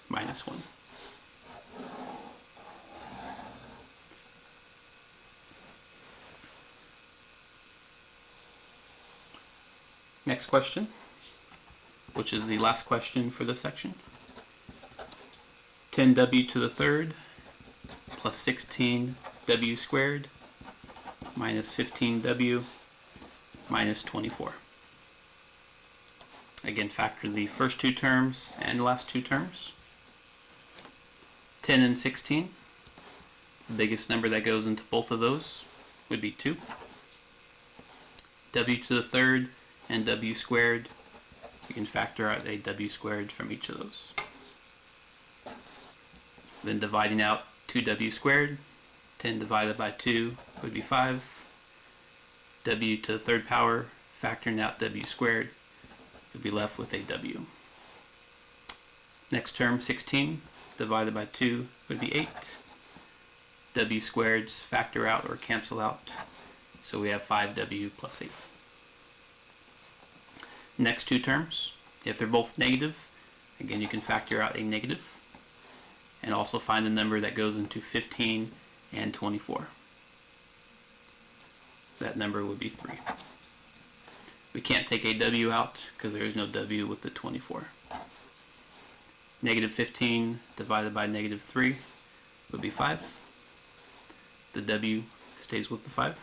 minus 1. Next question, which is the last question for this section. 10w to the third plus 16w squared minus 15w minus 24. Again, factor the first two terms and the last two terms. 10 and 16. The biggest number that goes into both of those would be 2. W to the third and w squared. You can factor out a w squared from each of those. Then dividing out 2w squared. 10 divided by 2 would be 5. W to the third power, factoring out w squared, you'll be left with a w. Next term, 16 divided by 2 would be 8. W squareds factor out or cancel out, so we have 5w plus 8. Next two terms, if they're both negative, again you can factor out a negative and also find the number that goes into 15 and 24. That number would be 3. We can't take a w out because there is no w with the 24. Negative 15 divided by negative 3 would be 5. The w stays with the 5.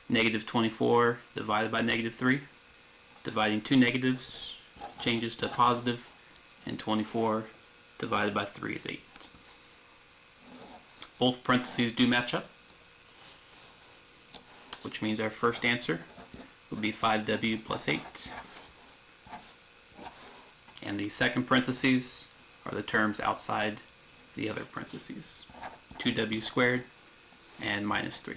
Negative 24 divided by negative 3. Dividing two negatives changes to positive, and 24 divided by 3 is 8. Both parentheses do match up, which means our first answer would be 5w plus 8. And the second parentheses are the terms outside the other parentheses. 2w squared and minus 3.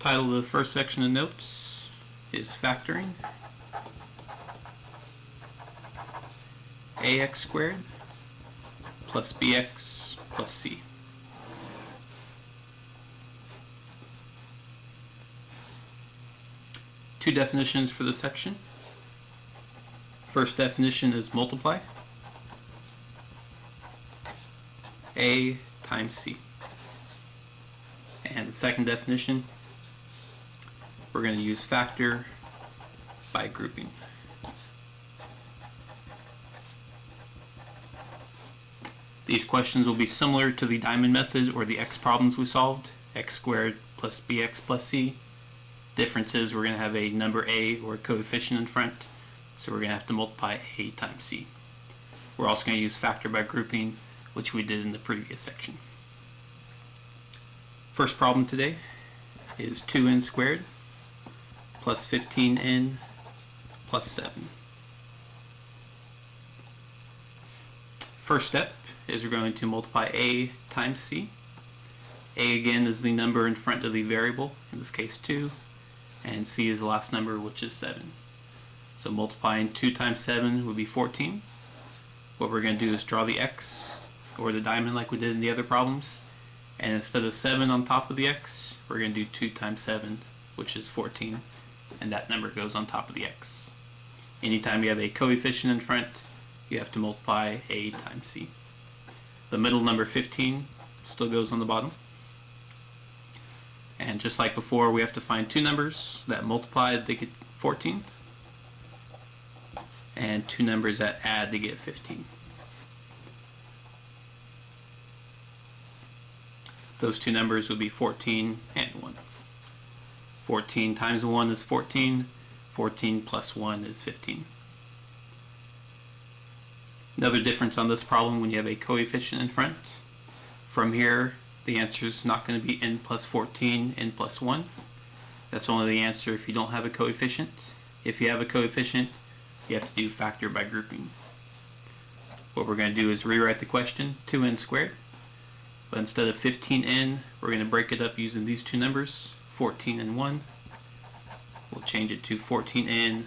Title of the first section of notes is factoring. Ax squared plus bx plus c. Two definitions for the section. First definition is multiply. A times c. And the second definition, we're going to use factor by grouping. These questions will be similar to the diamond method or the x problems we solved, x squared plus bx plus c. Difference is we're going to have a number a or a coefficient in front, so we're going to have to multiply a times c. We're also going to use factor by grouping, which we did in the previous section. First problem today is 2n squared plus 15n plus 7. First step is we're going to multiply a times c. A again is the number in front of the variable, in this case 2, and c is the last number, which is 7. So multiplying 2 times 7 would be 14. What we're going to do is draw the x, or the diamond like we did in the other problems, and instead of 7 on top of the x, we're going to do 2 times 7, which is 14. And that number goes on top of the x. Anytime you have a coefficient in front, you have to multiply a times c. The middle number 15 still goes on the bottom. And just like before, we have to find two numbers that multiply, they get 14, and two numbers that add to get 15. Those two numbers would be 14 and 1. 14 times 1 is 14. 14 plus 1 is 15. Another difference on this problem when you have a coefficient in front. From here, the answer is not going to be n plus 14, n plus 1. That's only the answer if you don't have a coefficient. If you have a coefficient, you have to do factor by grouping. What we're going to do is rewrite the question, 2n squared. But instead of 15n, we're going to break it up using these two numbers, 14 and 1. We'll change it to 14n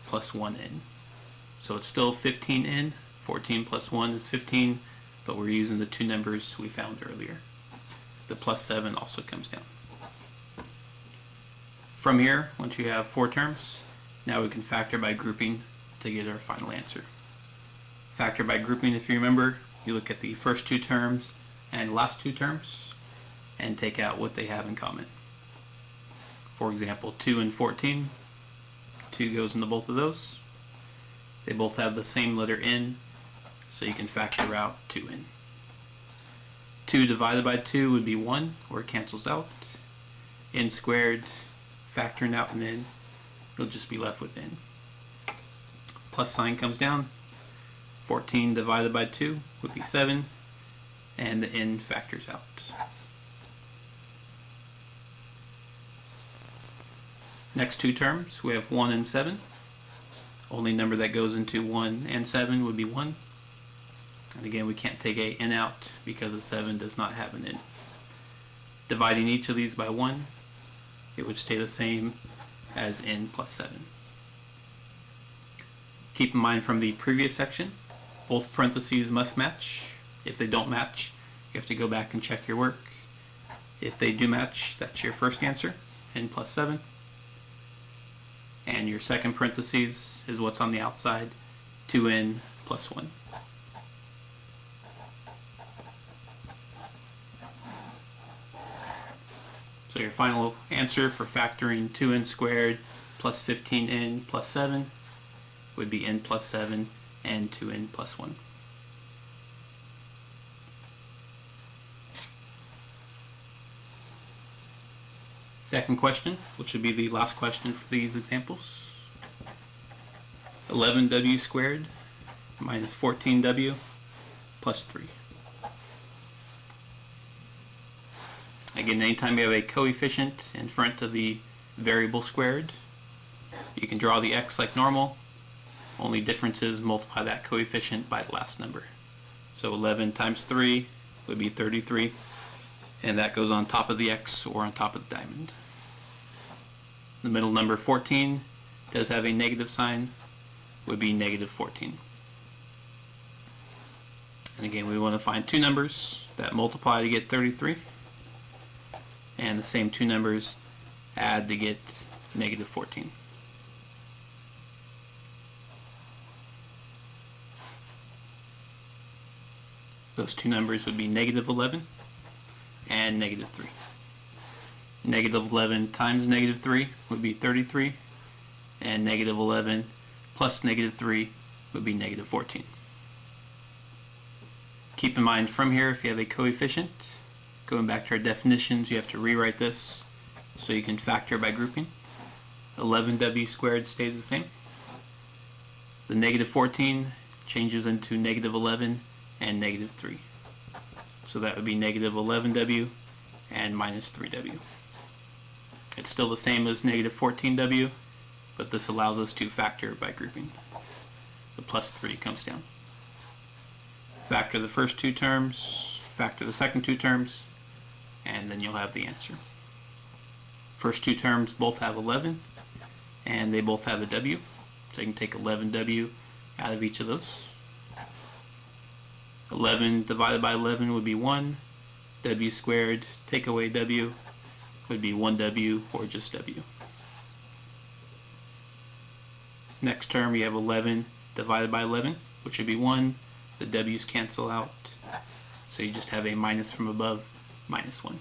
plus 1n. So it's still 15n. 14 plus 1 is 15, but we're using the two numbers we found earlier. The plus 7 also comes down. From here, once you have 4 terms, now we can factor by grouping to get our final answer. Factor by grouping, if you remember, you look at the first 2 terms and last 2 terms and take out what they have in common. For example, 2 and 14, 2 goes into both of those. They both have the same letter n, so you can factor out 2n. 2 divided by 2 would be 1, or it cancels out. N squared, factoring out an n, you'll just be left with n. Plus sign comes down. 14 divided by 2 would be 7, and the n factors out. Next 2 terms, we have 1 and 7. Only number that goes into 1 and 7 would be 1. And again, we can't take a n out because a 7 does not have an n. Dividing each of these by 1, it would stay the same as n plus 7. Keep in mind from the previous section, both parentheses must match. If they don't match, you have to go back and check your work. If they do match, that's your first answer, n plus 7. And your second parentheses is what's on the outside, 2n plus 1. So your final answer for factoring 2n squared plus 15n plus 7 would be n plus 7 and 2n plus 1. Second question, which would be the last question for these examples. 11w squared minus 14w plus 3. Again, anytime you have a coefficient in front of the variable squared, you can draw the x like normal. Only difference is multiply that coefficient by the last number. So 11 times 3 would be 33, and that goes on top of the x or on top of the diamond. The middle number 14 does have a negative sign, would be negative 14. And again, we want to find 2 numbers that multiply to get 33, and the same 2 numbers add to get negative 14. Those 2 numbers would be negative 11 and negative 3. Negative 11 times negative 3 would be 33, and negative 11 plus negative 3 would be negative 14. Keep in mind from here, if you have a coefficient, going back to our definitions, you have to rewrite this so you can factor by grouping. 11w squared stays the same. The negative 14 changes into negative 11 and negative 3. So that would be negative 11w and minus 3w. It's still the same as negative 14w, but this allows us to factor by grouping. The plus 3 comes down. Factor the first 2 terms, factor the second 2 terms, and then you'll have the answer. First 2 terms both have 11, and they both have a w, so you can take 11w out of each of those. 11 divided by 11 would be 1. W squared, take away w, would be 1w or just w. Next term, you have 11 divided by 11, which would be 1. The w's cancel out, so you just have a minus from above, minus 1.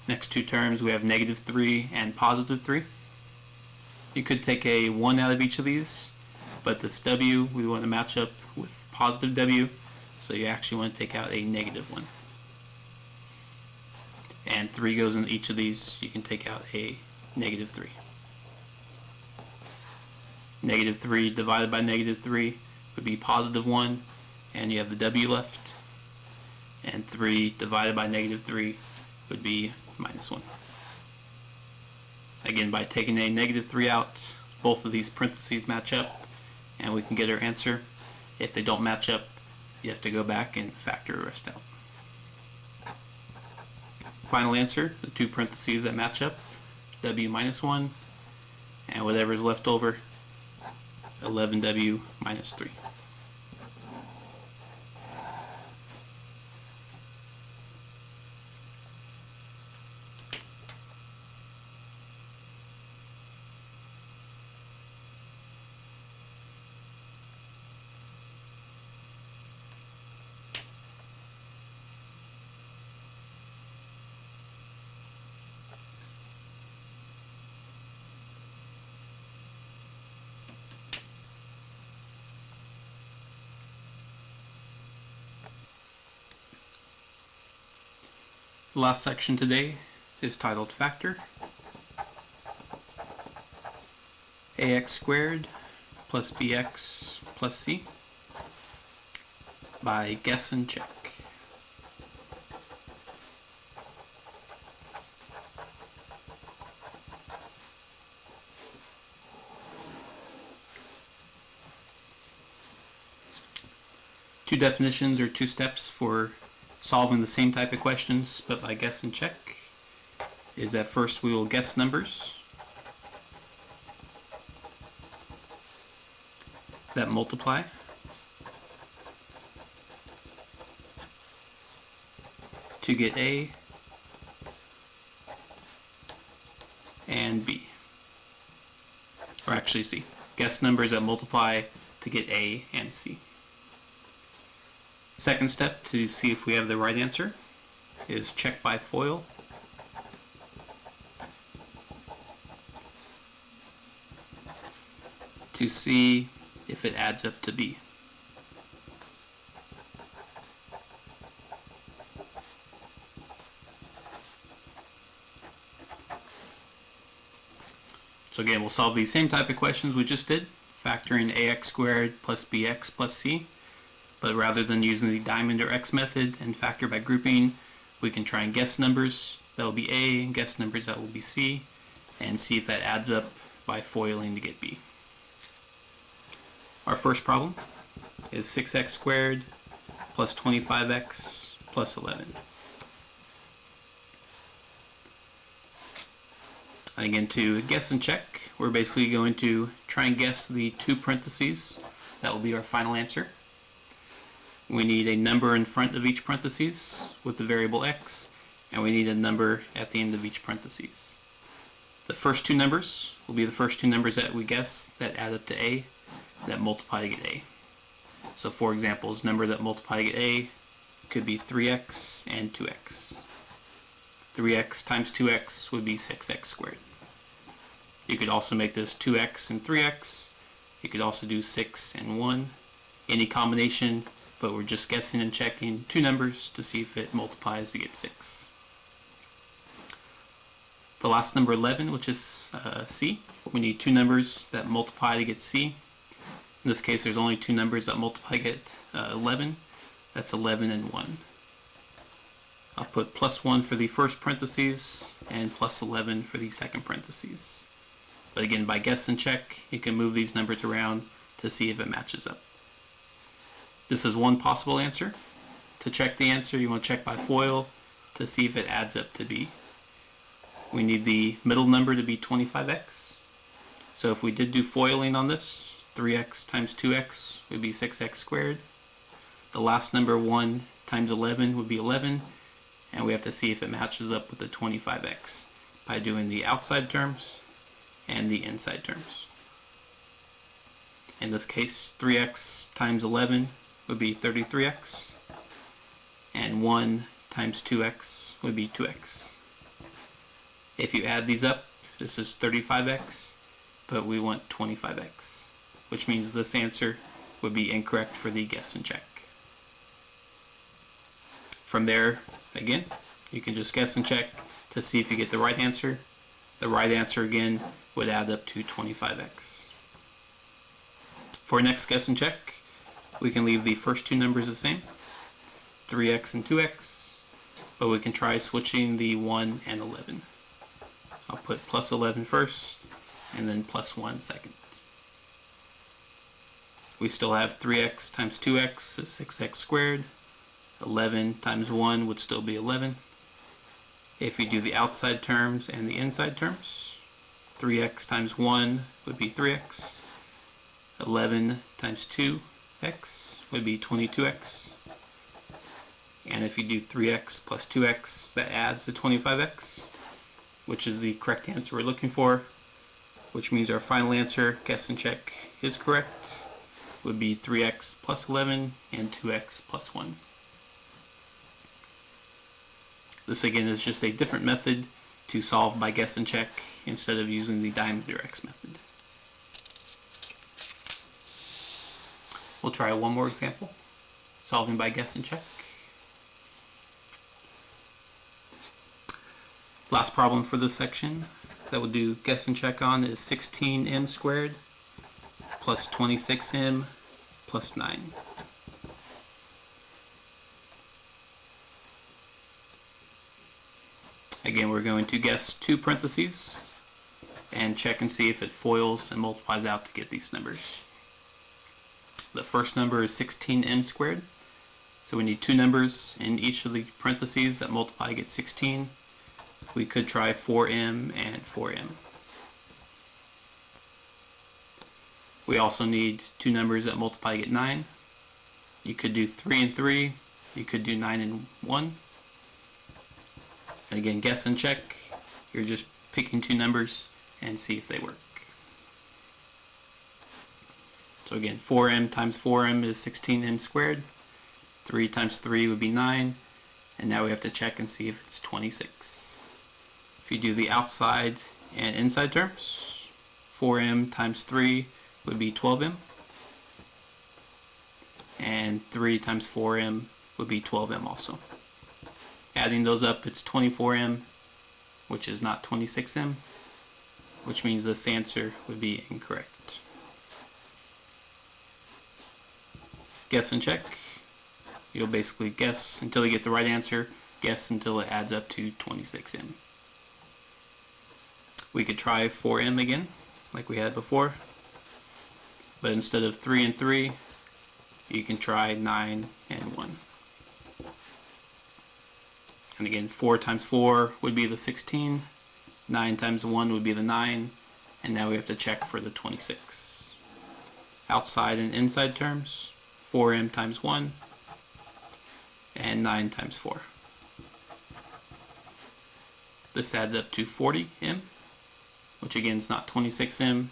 Next 2 terms, we have negative 3 and positive 3. You could take a 1 out of each of these, but this w we want to match up with positive w, So you actually want to take out a negative 1. And 3 goes in each of these. You can take out a negative 3. Negative 3 divided by negative 3 would be positive 1, and you have the w left. And 3 divided by negative 3 would be minus 1. Again, by taking a negative 3 out, both of these parentheses match up, and we can get our answer. If they don't match up, you have to go back and factor the rest out. Final answer, the two parentheses that match up, w minus 1, and whatever is left over, 11w minus 3. The last section today is titled Factor. ax squared plus bx plus c by guess and check. Two definitions or two steps for solving the same type of questions but by guess and check is that first we will guess numbers that multiply to get A and B, or actually C. Guess numbers that multiply to get A and C. Second step to see if we have the right answer is check by FOIL. To see if it adds up to B. So again, we'll solve these same type of questions we just did, factoring ax squared plus bx plus c. But rather than using the diamond or X method and factor by grouping, we can try and guess numbers that will be A and guess numbers that will be C, and see if that adds up by foiling to get B. Our first problem is 6x squared plus 25x plus 11. And again, to guess and check, we're basically going to try and guess the two parentheses. That will be our final answer. We need a number in front of each parentheses with the variable x, and we need a number at the end of each parentheses. The first two numbers will be the first two numbers that we guess that add up to A, that multiply to get A. So for examples, number that multiply to get A could be 3x and 2x. 3x times 2x would be 6x squared. You could also make this 2x and 3x. You could also do 6 and 1. Any combination, but we're just guessing and checking two numbers to see if it multiplies to get 6. The last number 11, which is C, we need two numbers that multiply to get C. In this case, there's only two numbers that multiply to get 11. That's 11 and 1. I'll put plus 1 for the first parentheses and plus 11 for the second parentheses. But again, by guess and check, you can move these numbers around to see if it matches up. This is one possible answer. To check the answer, you want to check by FOIL to see if it adds up to B. We need the middle number to be 25x. So if we did do foiling on this, 3x times 2x would be 6x squared. The last number, 1 times 11, would be 11. And we have to see if it matches up with the 25x by doing the outside terms and the inside terms. In this case, 3x times 11 would be 33x, and 1 times 2x would be 2x. If you add these up, this is 35x, but we want 25x, which means this answer would be incorrect for the guess and check. From there, again, you can just guess and check to see if you get the right answer. The right answer, again, would add up to 25x. For our next guess and check, we can leave the first two numbers the same, 3x and 2x, but we can try switching the 1 and 11. I'll put plus 11 first, and then plus 1 second. We still have 3x times 2x is 6x squared. 11 times 1 would still be 11. If you do the outside terms and the inside terms, 3x times 1 would be 3x. 11 times 2x would be 22x. And if you do 3x plus 2x, that adds to 25x, which is the correct answer we're looking for, which means our final answer, guess and check, is correct. Would be 3x plus 11 and 2x plus 1. This again is just a different method to solve by guess and check instead of using the diameter x method. We'll try one more example, solving by guess and check. Last problem for this section that we'll do guess and check on is 16m squared plus 26m plus 9. Again, we're going to guess two parentheses and check and see if it FOILs and multiplies out to get these numbers. The first number is 16m squared, so we need two numbers in each of the parentheses that multiply to get 16. We could try 4m and 4m. We also need two numbers that multiply to get 9. You could do 3 and 3. You could do 9 and 1. And again, guess and check. You're just picking two numbers and see if they work. So again, 4m times 4m is 16m squared. 3 times 3 would be 9. And now we have to check and see if it's 26. If you do the outside and inside terms, 4m times 3 would be 12m, and 3 times 4m would be 12m also. Adding those up, it's 24m, which is not 26m, which means this answer would be incorrect. Guess and check. You'll basically guess until you get the right answer, guess until it adds up to 26m. We could try 4m again, like we had before. But instead of 3 and 3, you can try 9 and 1. And again, 4 times 4 would be the 16, 9 times 1 would be the 9, and now we have to check for the 26. Outside and inside terms, 4m times 1, and 9 times 4. This adds up to 40m, which again is not 26m,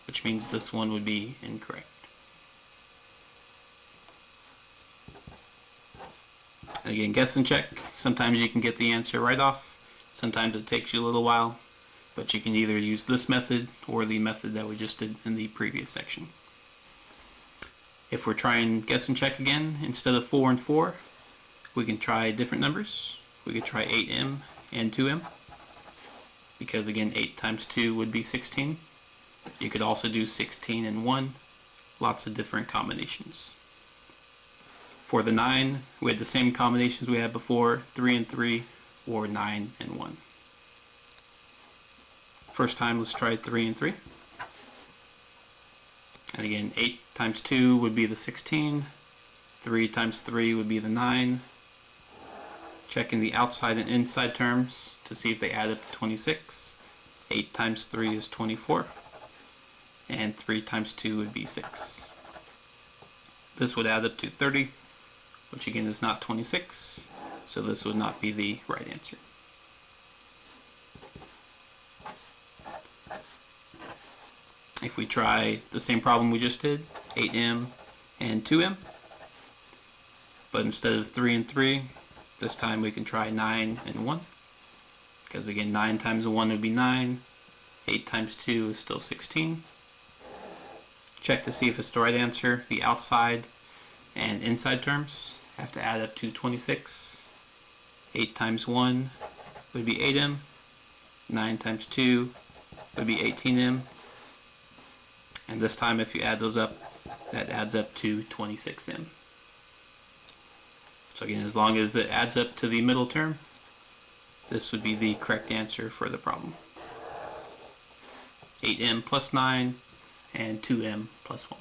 which means this one would be incorrect. And again, guess and check. Sometimes you can get the answer right off. Sometimes it takes you a little while, but you can either use this method or the method that we just did in the previous section. If we're trying guess and check again, instead of 4 and 4, we can try different numbers. We could try 8m and 2m, because again, 8 times 2 would be 16. You could also do 16 and 1, lots of different combinations. For the 9, we had the same combinations we had before, 3 and 3, or 9 and 1. First time, let's try 3 and 3. And again, 8 times 2 would be the 16, 3 times 3 would be the 9. Checking the outside and inside terms to see if they add up to 26. 8 times 3 is 24. And 3 times 2 would be 6. This would add up to 30, which again is not 26, so this would not be the right answer. If we try the same problem we just did, 8m and 2m, but instead of 3 and 3, this time we can try 9 and 1, because again 9 times 1 would be 9, 8 times 2 is still 16. Check to see if it's the right answer. The outside and inside terms have to add up to 26. 8 times 1 would be 8m. 9 times 2 would be 18m. And this time, if you add those up, that adds up to 26m. So again, as long as it adds up to the middle term, this would be the correct answer for the problem. 8m plus 9 and 2m plus 1.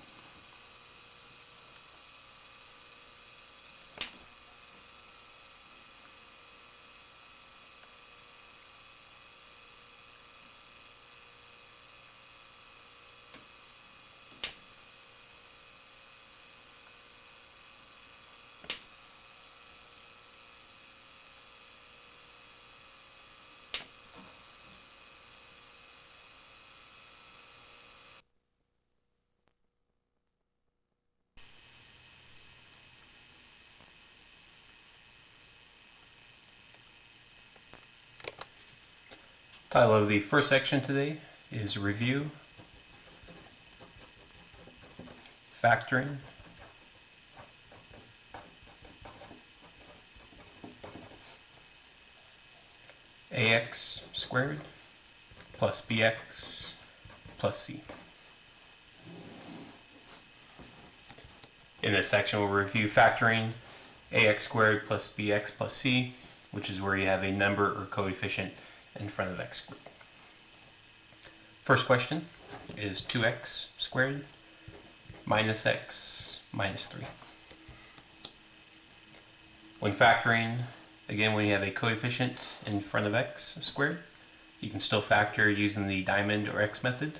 Title of the first section today is Review, Factoring, ax squared plus bx plus c. In this section we'll review factoring ax squared plus bx plus c, which is where you have a number or coefficient in front of x squared. First question is 2x squared minus x minus 3. When factoring, again, when you have a coefficient in front of x squared, you can still factor using the diamond or x method.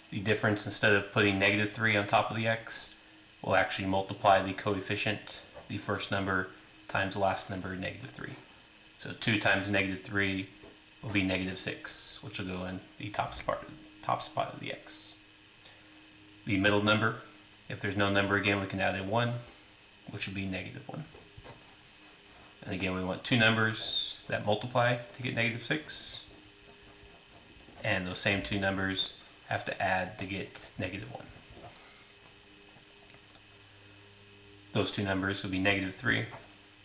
The difference, instead of putting negative 3 on top of the x, will actually multiply the coefficient, the first number, times the last number, negative 3. So 2 times negative 3 will be negative 6, which will go in the top spot of the x. The middle number, if there's no number again, we can add a 1, which would be negative 1. And again, we want two numbers that multiply to get negative 6. And those same two numbers have to add to get negative 1. Those two numbers will be negative 3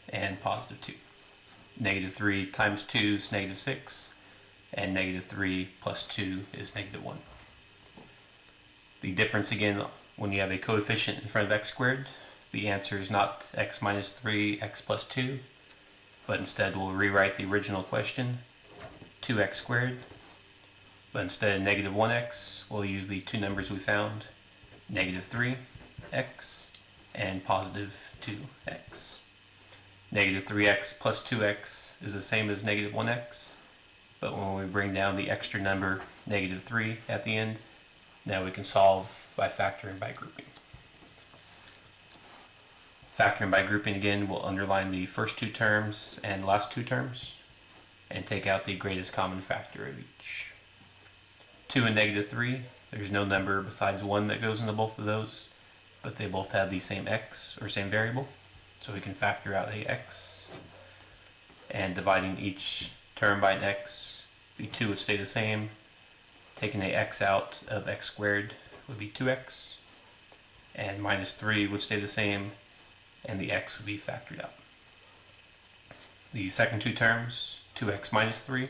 and positive 2. Negative 3 times 2 is negative 6, and negative 3 plus 2 is negative 1. The difference, again, when you have a coefficient in front of x squared, the answer is not x minus 3, x plus 2, but instead we'll rewrite the original question, 2x squared, but instead of negative 1x, we'll use the two numbers we found, negative 3x and positive 2x. Negative 3x plus 2x is the same as negative 1x, but when we bring down the extra number, negative 3, at the end, now we can solve by factoring by grouping. Factoring by grouping, again, will underline the first two terms and last two terms, and take out the greatest common factor of each. 2 and negative 3, there's no number besides 1 that goes into both of those, but they both have the same x, or same variable. So we can factor out a x, and dividing each term by an x, the 2 would stay the same. Taking a x out of x squared would be 2x, and minus 3 would stay the same, and the x would be factored out. The second two terms, 2x minus 3,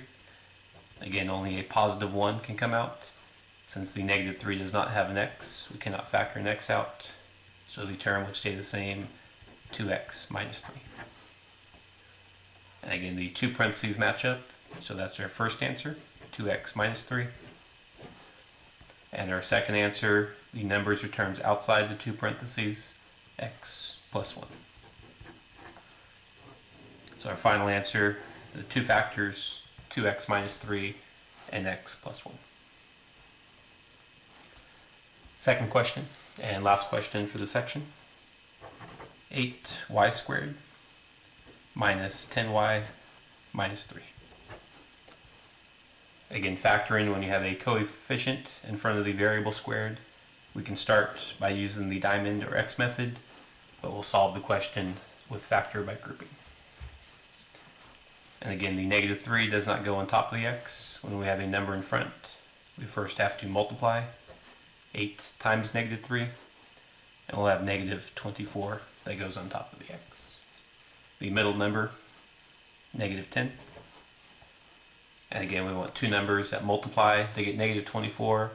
again, only a positive 1 can come out. Since the negative 3 does not have an x, we cannot factor an x out, so the term would stay the same, 2x minus 3. And again, the two parentheses match up, so that's our first answer, 2x minus 3. And our second answer, the numbers or terms outside the two parentheses, x plus 1. So our final answer, the two factors, 2x minus 3 and x plus 1. Second question, and last question for the section. 8y squared minus 10y minus 3. Again, factoring when you have a coefficient in front of the variable squared, we can start by using the diamond or x method, but we'll solve the question with factor by grouping. And again, the negative 3 does not go on top of the x. When we have a number in front, we first have to multiply 8 times negative 3, and we'll have negative 24 that goes on top of the x. The middle number negative 10. And again, we want two numbers that multiply to get negative 24,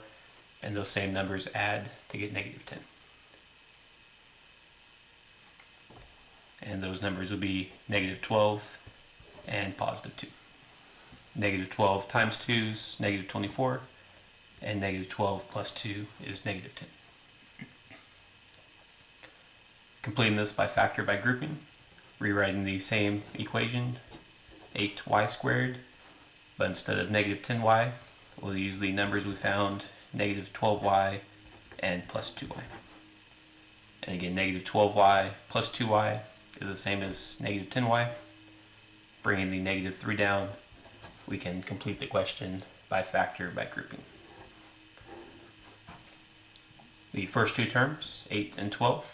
and those same numbers add to get negative 10. And those numbers would be negative 12 and positive 2. Negative 12 times 2 is negative 24, and negative 12 plus 2 is negative 10. Completing this by factor by grouping, rewriting the same equation, 8y squared, but instead of negative 10y, we'll use the numbers we found, negative 12y and plus 2y. And again, negative 12y plus 2y is the same as negative 10y. Bringing the negative 3 down, we can complete the question by factor by grouping. The first two terms, 8 and 12,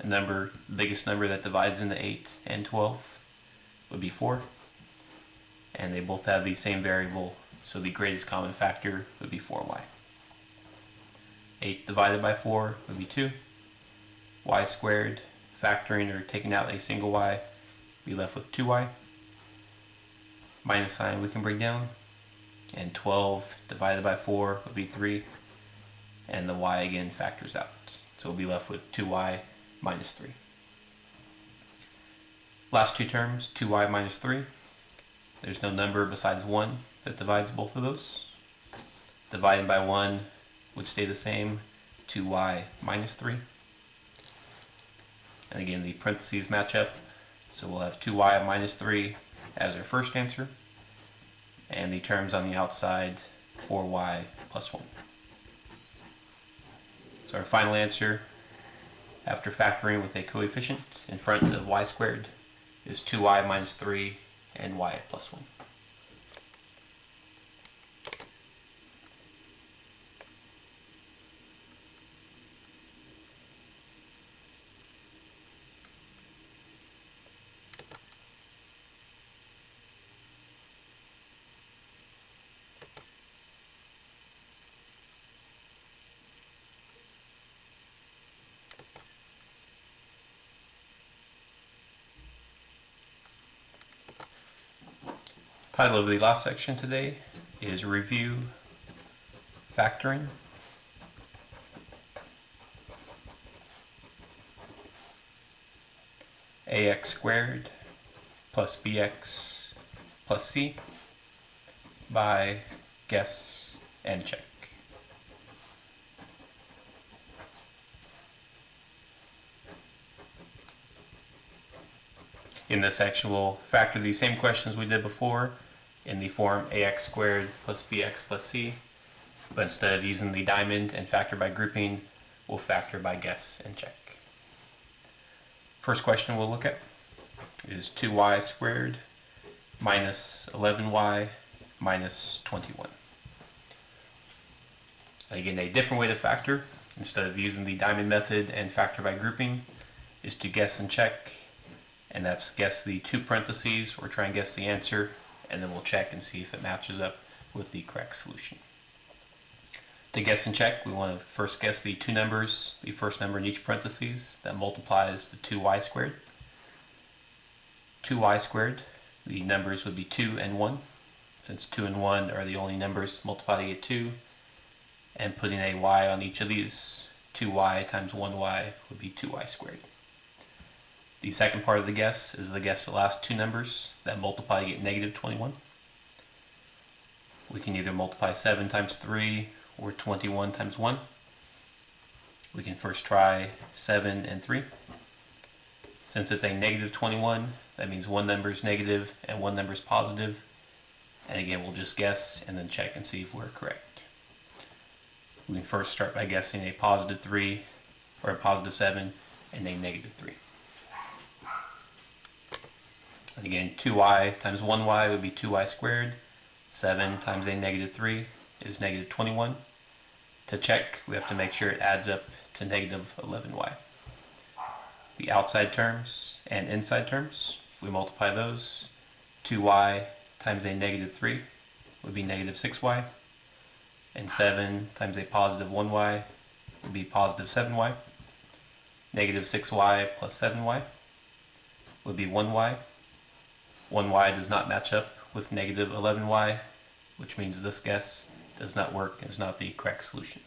the biggest number that divides into 8 and 12 would be 4. And they both have the same variable, so the greatest common factor would be 4y. 8 divided by 4 would be 2. Y squared, factoring or taking out a single y, be left with 2y. Minus sign we can bring down, and 12 divided by 4 would be 3, and the y again factors out, so we'll be left with 2y minus 3. Last two terms, 2y minus 3. There's no number besides 1 that divides both of those. Dividing by 1 would stay the same, 2y minus 3. And again, the parentheses match up, so we'll have 2y minus 3 as our first answer, and the terms on the outside, 4y plus 1. So our final answer, after factoring with a coefficient in front of y squared, is 2y minus 3 and y plus 1. Title of the last section today is Review Factoring. Ax squared plus bx plus c by guess and check. In this section, we'll factor the same questions we did before in the form ax squared plus bx plus c, but instead of using the diamond and factor by grouping, we'll factor by guess and check. First question we'll look at is 2y squared minus 11y minus 21. Again, a different way to factor, instead of using the diamond method and factor by grouping, is to guess and check, and that's guess the two parentheses or try and guess the answer, and then we'll check and see if it matches up with the correct solution. To guess and check, we want to first guess the two numbers, the first number in each parentheses that multiplies the 2y squared. 2y squared, the numbers would be 2 and 1, since 2 and 1 are the only numbers multiplied to get 2, and putting a y on each of these, 2y times 1y would be 2y squared. The second part of the guess is the guess the last two numbers that multiply to get negative 21. We can either multiply 7 times 3 or 21 times 1. We can first try 7 and 3. Since it's a negative 21, that means one number is negative and one number is positive. And again, we'll just guess and then check and see if we're correct. We can first start by guessing a positive 3 or a positive 7 and a negative 3. And again, 2y times 1y would be 2y squared. 7 times a negative 3 is negative 21. To check, we have to make sure it adds up to negative 11y. The outside terms and inside terms, we multiply those. 2y times a negative 3 would be negative 6y. And 7 times a positive 1y would be positive 7y. Negative 6y plus 7y would be 1y. 1y does not match up with negative 11y, which means this guess does not work and is not the correct solution.